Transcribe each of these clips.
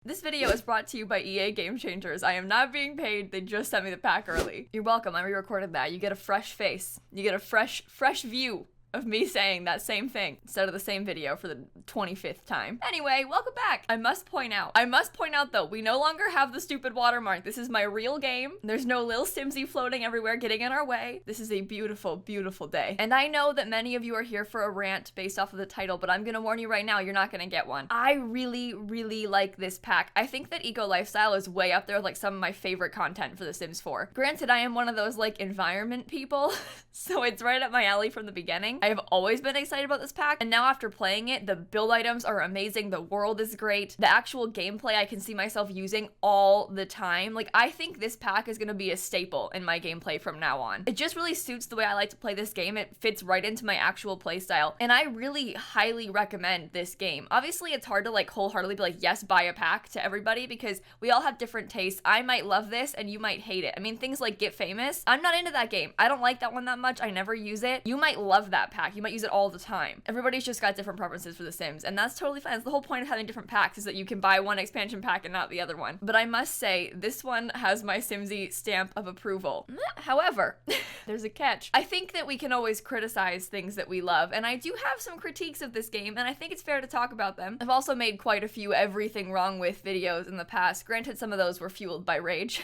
This video is brought to you by EA Game Changers. I am not being paid, they just sent me the pack early. You're welcome, I re-recorded that. You get a fresh face. You get a fresh view of me saying that same thing instead of the same video for the 25th time. Anyway, welcome back. I must point out though, we no longer have the stupid watermark. This is my real game. There's no lilsimsie floating everywhere getting in our way. This is a beautiful, beautiful day. And I know that many of you are here for a rant based off of the title, but I'm gonna warn you right now, you're not gonna get one. I really, really like this pack. I think that eco lifestyle is way up there with like some of my favorite content for The Sims 4. Granted, I am one of those like environment people, so it's right up my alley from the beginning. I have always been excited about this pack, and now after playing it, the build items are amazing, the world is great, the actual gameplay I can see myself using all the time. Like, I think this pack is gonna be a staple in my gameplay from now on. It just really suits the way I like to play this game. It fits right into my actual playstyle, and I really highly recommend this game. Obviously, it's hard to like wholeheartedly be like, yes, buy a pack to everybody, because we all have different tastes. I might love this, and you might hate it. I mean, things like Get Famous, I'm not into that game. I don't like that one that much. I never use it. You might love that pack. You might use it all the time. Everybody's just got different preferences for The Sims, and that's totally fine. That's the whole point of having different packs, is that you can buy one expansion pack and not the other one. But I must say, this one has my Simsie stamp of approval. However, there's a catch. I think that we can always criticize things that we love, and I do have some critiques of this game, and I think it's fair to talk about them. I've also made quite a few everything wrong with videos in the past. Granted, some of those were fueled by rage.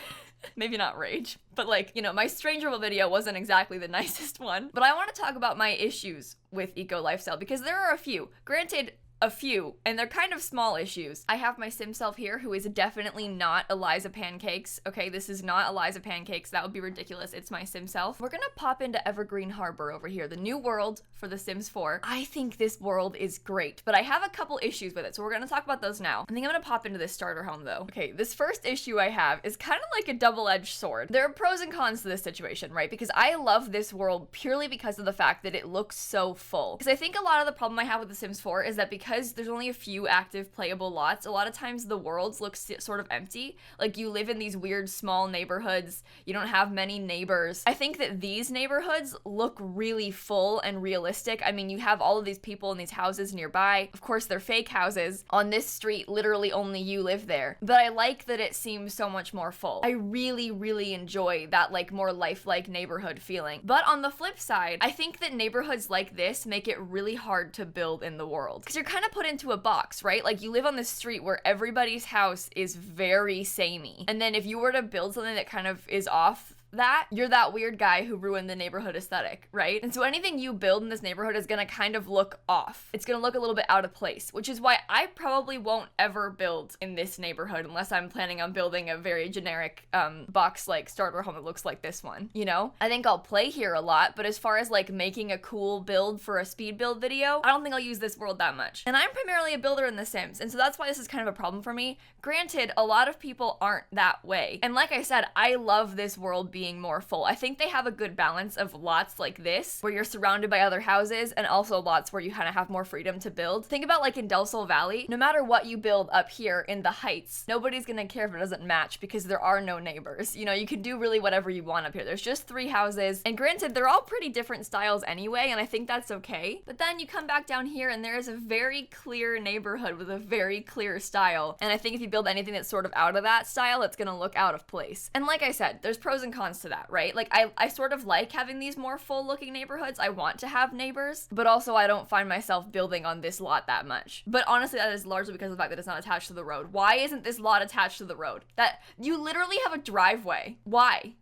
Maybe not rage, but like, you know, my Strangerville video wasn't exactly the nicest one. But I want to talk about my issues with eco lifestyle, because there are a few. Granted, a few, and they're kind of small issues. I have my sim self here, who is definitely not Eliza Pancakes. Okay, this is not Eliza Pancakes. That would be ridiculous. It's my sim self. We're gonna pop into Evergreen Harbor over here, the new world for The Sims 4. I think this world is great, but I have a couple issues with it, so we're gonna talk about those now. I think I'm gonna pop into this starter home though. Okay, this first issue I have is kind of like a double-edged sword. There are pros and cons to this situation, right? Because I love this world purely because of the fact that it looks so full. Because I think a lot of the problem I have with The Sims 4 is that because there's only a few active playable lots, a lot of times the worlds look sort of empty. Like, you live in these weird small neighborhoods, you don't have many neighbors. I think that these neighborhoods look really full and realistic. I mean, you have all of these people in these houses nearby. Of course, they're fake houses. On this street, literally only you live there. But I like that it seems so much more full. I really, really enjoy that like more lifelike neighborhood feeling. But on the flip side, I think that neighborhoods like this make it really hard to build in the world. Because you're kind of put into a box, right? Like, you live on this street where everybody's house is very samey. And then if you were to build something that kind of is off that, you're that weird guy who ruined the neighborhood aesthetic, right? And so anything you build in this neighborhood is gonna kind of look off. It's gonna look a little bit out of place, which is why I probably won't ever build in this neighborhood unless I'm planning on building a very generic box like starter home that looks like this one, you know? I think I'll play here a lot, but as far as like making a cool build for a speed build video, I don't think I'll use this world that much. And I'm primarily a builder in The Sims, and so that's why this is kind of a problem for me. Granted, a lot of people aren't that way. And like I said, I love this world being more full. I think they have a good balance of lots like this, where you're surrounded by other houses, and also lots where you kind of have more freedom to build. Think about like in Del Sol Valley, no matter what you build up here in the heights, nobody's gonna care if it doesn't match because there are no neighbors. You know, you can do really whatever you want up here. There's just 3 houses, and granted, they're all pretty different styles anyway, and I think that's okay. But then you come back down here and there is a very clear neighborhood with a very clear style, and I think if you build anything that's sort of out of that style, it's gonna look out of place. And like I said, there's pros and cons to that, right? Like, I sort of like having these more full looking neighborhoods. I want to have neighbors, but also I don't find myself building on this lot that much. But honestly, that is largely because of the fact that it's not attached to the road. Why isn't this lot attached to the road? That you literally have a driveway. Why?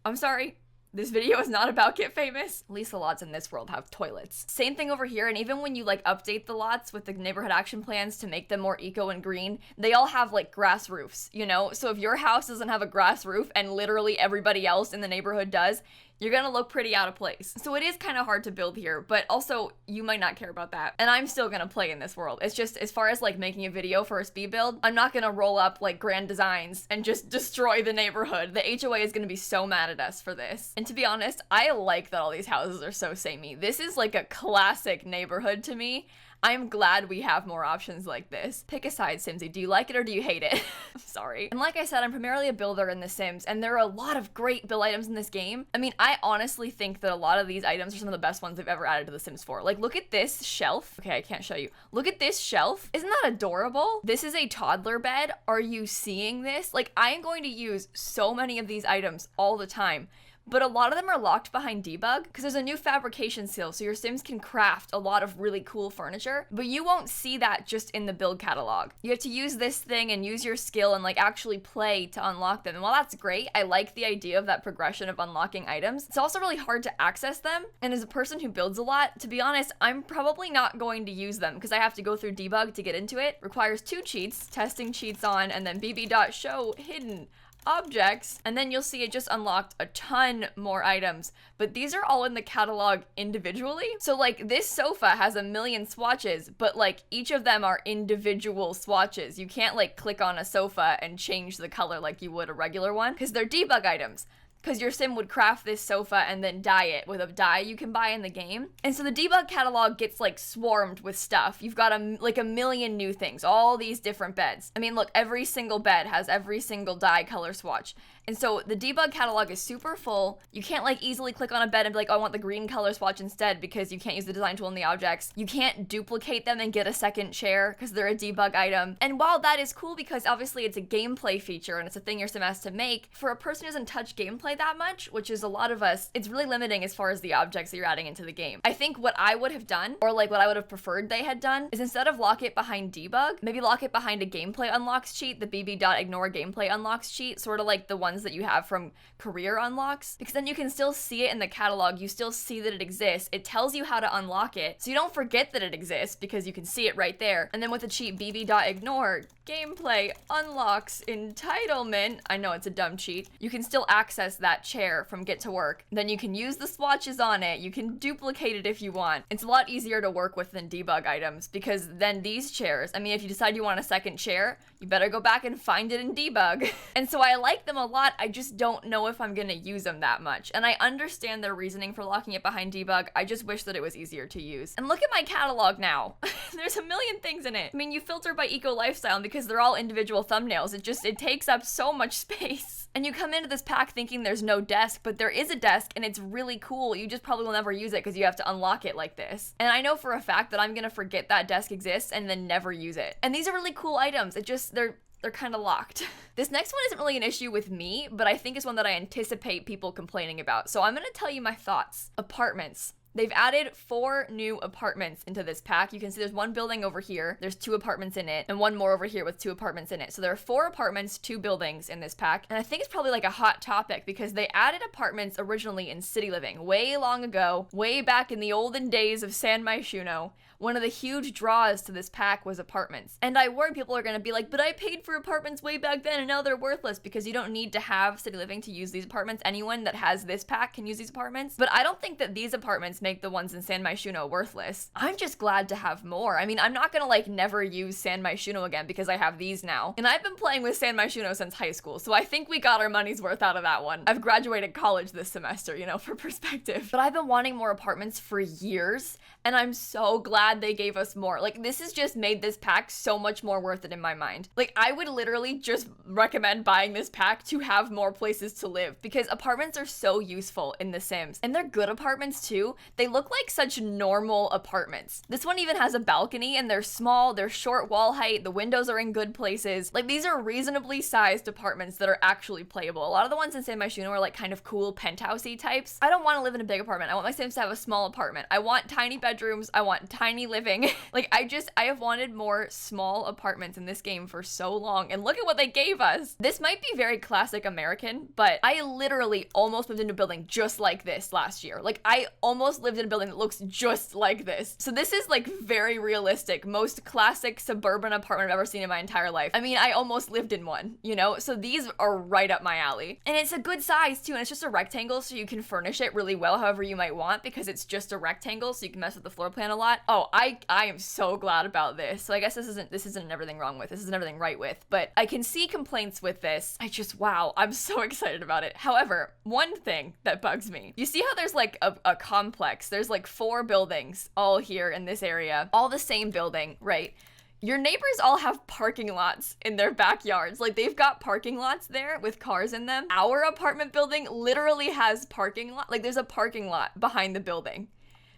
I'm sorry. This video is not about Get Famous. At least the lots in this world have toilets. Same thing over here, and even when you like update the lots with the neighborhood action plans to make them more eco and green, they all have like grass roofs, you know? So if your house doesn't have a grass roof and literally everybody else in the neighborhood does, you're gonna look pretty out of place. So it is kind of hard to build here, but also you might not care about that. And I'm still gonna play in this world. It's just, as far as like making a video for a speed build, I'm not gonna roll up like Grand Designs and just destroy the neighborhood. The HOA is gonna be so mad at us for this. And to be honest, I like that all these houses are so samey. This is like a classic neighborhood to me. I'm glad we have more options like this. Pick a side, Simsie. Do you like it or do you hate it? I'm sorry. And like I said, I'm primarily a builder in The Sims, and there are a lot of great build items in this game. I mean, I honestly think that a lot of these items are some of the best ones they've ever added to The Sims 4. Like, look at this shelf. Okay, I can't show you. Look at this shelf. Isn't that adorable? This is a toddler bed. Are you seeing this? Like, I am going to use so many of these items all the time. But a lot of them are locked behind debug because there's a new fabrication skill, so your Sims can craft a lot of really cool furniture, but you won't see that just in the build catalog. You have to use this thing and use your skill and like actually play to unlock them. And while that's great, I like the idea of that progression of unlocking items. It's also really hard to access them. And as a person who builds a lot, to be honest, I'm probably not going to use them because I have to go through debug to get into it. Requires 2 cheats, testing cheats on, and then bb.show hidden objects, and then you'll see it just unlocked a ton more items, but these are all in the catalog individually. So like this sofa has a million swatches, but like each of them are individual swatches. You can't like click on a sofa and change the color like you would a regular one because they're debug items. Because your sim would craft this sofa and then dye it with a dye you can buy in the game. And so the debug catalog gets like swarmed with stuff. You've got a million new things, all these different beds. I mean, look, every single bed has every single dye color swatch. And so the debug catalog is super full. You can't like easily click on a bed and be like, oh, I want the green color swatch instead because you can't use the design tool in the objects. You can't duplicate them and get a second chair because they're a debug item. And while that is cool because obviously it's a gameplay feature and it's a thing your sim has to make, for a person who doesn't touch gameplay that much, which is a lot of us, it's really limiting as far as the objects that you're adding into the game. I think what I would have done, or like what I would have preferred they had done, is instead of lock it behind debug, maybe lock it behind a gameplay unlocks cheat, the bb.ignore gameplay unlocks cheat, sort of like the ones that you have from career unlocks, because then you can still see it in the catalog, you still see that it exists, it tells you how to unlock it, so you don't forget that it exists because you can see it right there. And then with the cheat bb.ignore gameplay unlocks entitlement, I know it's a dumb cheat, you can still access that chair from Get to Work. Then you can use the swatches on it, you can duplicate it if you want. It's a lot easier to work with than debug items because then these chairs, I mean, if you decide you want a second chair, you better go back and find it in debug. And so I like them a lot, I just don't know if I'm gonna use them that much. And I understand their reasoning for locking it behind debug, I just wish that it was easier to use. And look at my catalog now. There's a million things in it. I mean, you filter by eco lifestyle, and because they're all individual thumbnails, it takes up so much space. And you come into this pack thinking there's no desk, but there is a desk and it's really cool. You just probably will never use it because you have to unlock it like this. And I know for a fact that I'm gonna forget that desk exists and then never use it. And these are really cool items. They're kind of locked. This next one isn't really an issue with me, but I think it's one that I anticipate people complaining about. So I'm gonna tell you my thoughts. Apartments. They've added 4 new apartments into this pack. You can see there's one building over here, there's 2 apartments in it, and one more over here with 2 apartments in it. So there are 4 apartments, 2 buildings in this pack. And I think it's probably like a hot topic because they added apartments originally in city living way long ago, way back in the olden days of San Myshuno. One of the huge draws to this pack was apartments. And I worry people are gonna be like, but I paid for apartments way back then and now they're worthless, because you don't need to have city living to use these apartments. Anyone that has this pack can use these apartments. But I don't think that these apartments make the ones in San Myshuno worthless. I'm just glad to have more. I mean, I'm not gonna like never use San Myshuno again because I have these now. And I've been playing with San Myshuno since high school, so I think we got our money's worth out of that one. I've graduated college this semester, you know, for perspective. But I've been wanting more apartments for years, and I'm so glad they gave us more. Like, this has just made this pack so much more worth it in my mind. Like, I would literally just recommend buying this pack to have more places to live, because apartments are so useful in The Sims. And they're good apartments too. They look like such normal apartments. This one even has a balcony, and they're small, they're short wall height, the windows are in good places. Like, these are reasonably sized apartments that are actually playable. A lot of the ones in San Myshuno are like kind of cool penthousey types. I don't want to live in a big apartment. I want my Sims to have a small apartment. I want tiny bedrooms. I want tiny living. Like, I have wanted more small apartments in this game for so long, and look at what they gave us. This might be very classic American, but I literally almost lived in a building just like this last year. Like, I almost lived in a building that looks just like this. So this is like very realistic, most classic suburban apartment I've ever seen in my entire life. I mean, I almost lived in one, you know? So these are right up my alley. And it's a good size too, and it's just a rectangle, so you can furnish it really well however you might want, because it's just a rectangle, so you can mess with the floor plan a lot. Oh, I am so glad about this. So I guess this isn't everything wrong with, this isn't everything right with, but I can see complaints with this. Wow, I'm so excited about it. However, one thing that bugs me, you see how there's like a complex complex. There's like 4 buildings all here in this area, all the same building, right? Your neighbors all have parking lots in their backyards. Like, they've got parking lots there with cars in them. Our apartment building literally has parking lot. Like, there's a parking lot behind the building.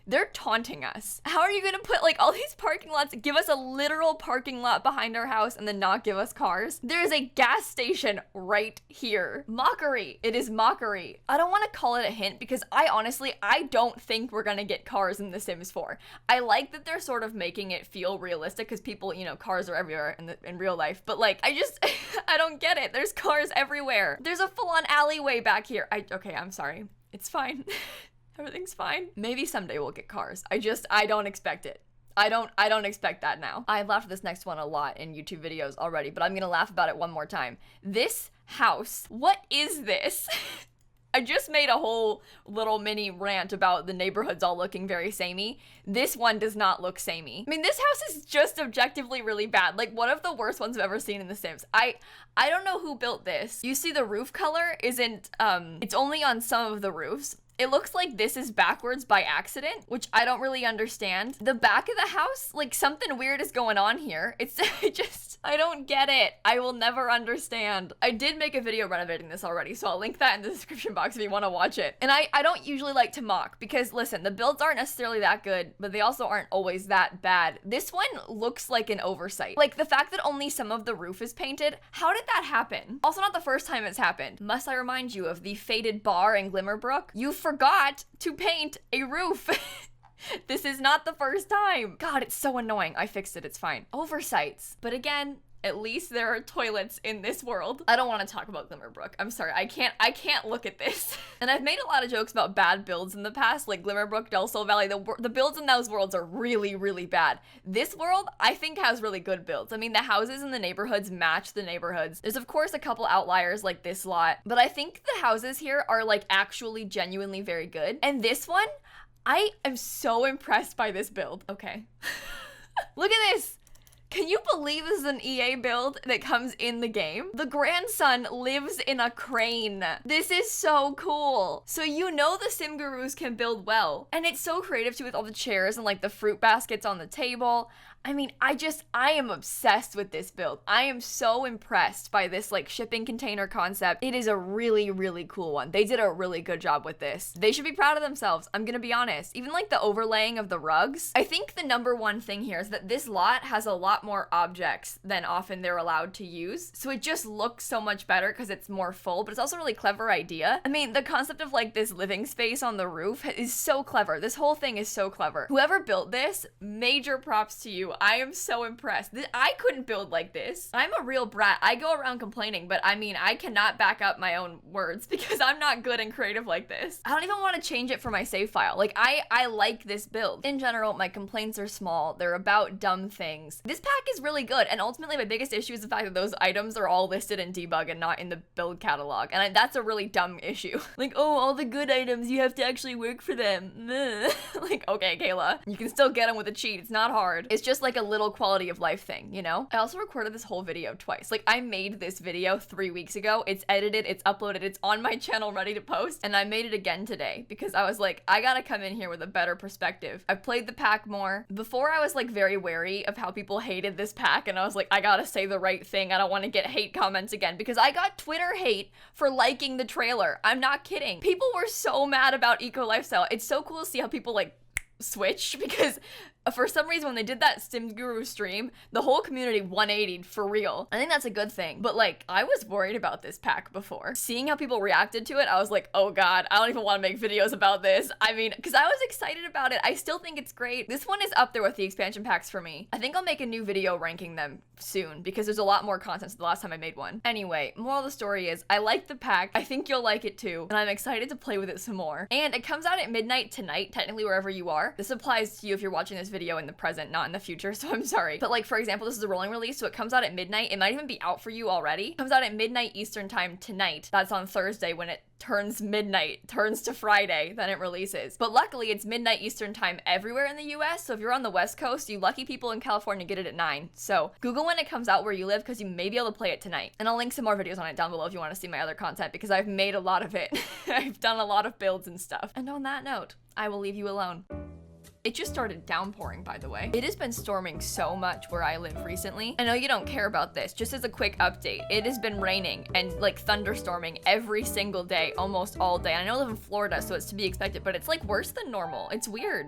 They're taunting us. How are you gonna put like all these parking lots, give us a literal parking lot behind our house and then not give us cars? There is a gas station right here. Mockery. It is mockery. I don't want to call it a hint because I don't think we're gonna get cars in The Sims 4. I like that they're sort of making it feel realistic because people, you know, cars are everywhere in real life. But like, I just, I don't get it. There's cars everywhere. There's a full-on alleyway back here. Okay, I'm sorry. It's fine. Everything's fine. Maybe someday we'll get cars. I don't expect it. I don't expect that now. I've laughed at this next one a lot in YouTube videos already, but I'm gonna laugh about it one more time. This house, what is this? I just made a whole little mini rant about the neighborhoods all looking very samey. This one does not look samey. I mean, this house is just objectively really bad. Like, one of the worst ones I've ever seen in The Sims. I don't know who built this. You see the roof color isn't, it's only on some of the roofs. It looks like this is backwards by accident, which I don't really understand. The back of the house, like something weird is going on here. I don't get it. I will never understand. I did make a video renovating this already, so I'll link that in the description box if you want to watch it. And I don't usually like to mock because listen, the builds aren't necessarily that good, but they also aren't always that bad. This one looks like an oversight. Like the fact that only some of the roof is painted, how did that happen? Also not the first time it's happened. Must I remind you of the faded bar in Glimmerbrook? You forgot to paint a roof. This is not the first time. God, it's so annoying. I fixed it, it's fine. Oversights. But again, at least there are toilets in this world. I don't want to talk about Glimmerbrook. I'm sorry, I can't look at this. And I've made a lot of jokes about bad builds in the past, like Glimmerbrook, Del Sol Valley. The builds in those worlds are really, really bad. This world, I think, has really good builds. I mean, the houses in the neighborhoods match the neighborhoods. There's, of course, a couple outliers like this lot, but I think the houses here are, like, actually genuinely very good. And this one, I am so impressed by this build. Okay. Look at this. Can you believe this is an EA build that comes in the game? The grandson lives in a crane. This is so cool. So you know the sim gurus can build well. And it's so creative too with all the chairs and like the fruit baskets on the table. I mean, I am obsessed with this build. I am so impressed by this like shipping container concept. It is a really, really cool one. They did a really good job with this. They should be proud of themselves. I'm gonna be honest. Even like the overlaying of the rugs. I think the number one thing here is that this lot has a lot more objects than often they're allowed to use. So it just looks so much better because it's more full, but it's also a really clever idea. I mean, the concept of like this living space on the roof is so clever. This whole thing is so clever. Whoever built this, major props to you. I am so impressed. I couldn't build like this. I'm a real brat. I go around complaining, but I mean, I cannot back up my own words because I'm not good and creative like this. I don't even want to change it for my save file. Like, I like this build. In general, my complaints are small. They're about dumb things. This pack is really good, and ultimately my biggest issue is the fact that those items are all listed in debug and not in the build catalog, and that's a really dumb issue. Like, oh, all the good items, you have to actually work for them. Like, okay, Kayla, you can still get them with a cheat. It's not hard. It's just like a little quality of life thing, you know? I also recorded this whole video twice. Like, I made this video 3 weeks ago. It's edited, it's uploaded, it's on my channel ready to post, and I made it again today because I was like, I gotta come in here with a better perspective. I've played the pack more. Before, I was like very wary of how people hated this pack, and I was like, I gotta say the right thing. I don't want to get hate comments again because I got Twitter hate for liking the trailer. I'm not kidding. People were so mad about eco lifestyle. It's so cool to see how people like switch because for some reason when they did that Sims Guru stream, the whole community 180'd for real. I think that's a good thing. But like, I was worried about this pack before. Seeing how people reacted to it, I was like, oh god, I don't even want to make videos about this. I mean, because I was excited about it. I still think it's great. This one is up there with the expansion packs for me. I think I'll make a new video ranking them soon because there's a lot more content than the last time I made one. Anyway, moral of the story is I like the pack. I think you'll like it too. And I'm excited to play with it some more. And it comes out at midnight tonight, technically wherever you are. This applies to you if you're watching this video video in the present, not in the future, so I'm sorry. But like, for example, this is a rolling release, so it comes out at midnight. It might even be out for you already. It comes out at midnight Eastern time tonight. That's on Thursday when it turns midnight, turns to Friday, then it releases. But luckily, it's midnight Eastern time everywhere in the US, so if you're on the West Coast, you lucky people in California get it at 9. So Google when it comes out where you live, because you may be able to play it tonight. And I'll link some more videos on it down below if you want to see my other content, because I've made a lot of it. I've done a lot of builds and stuff. And on that note, I will leave you alone. It just started downpouring, by the way. It has been storming so much where I live recently. I know you don't care about this, just as a quick update. It has been raining and like thunderstorming every single day, almost all day. And I know I live in Florida, so it's to be expected, but it's like worse than normal. It's weird.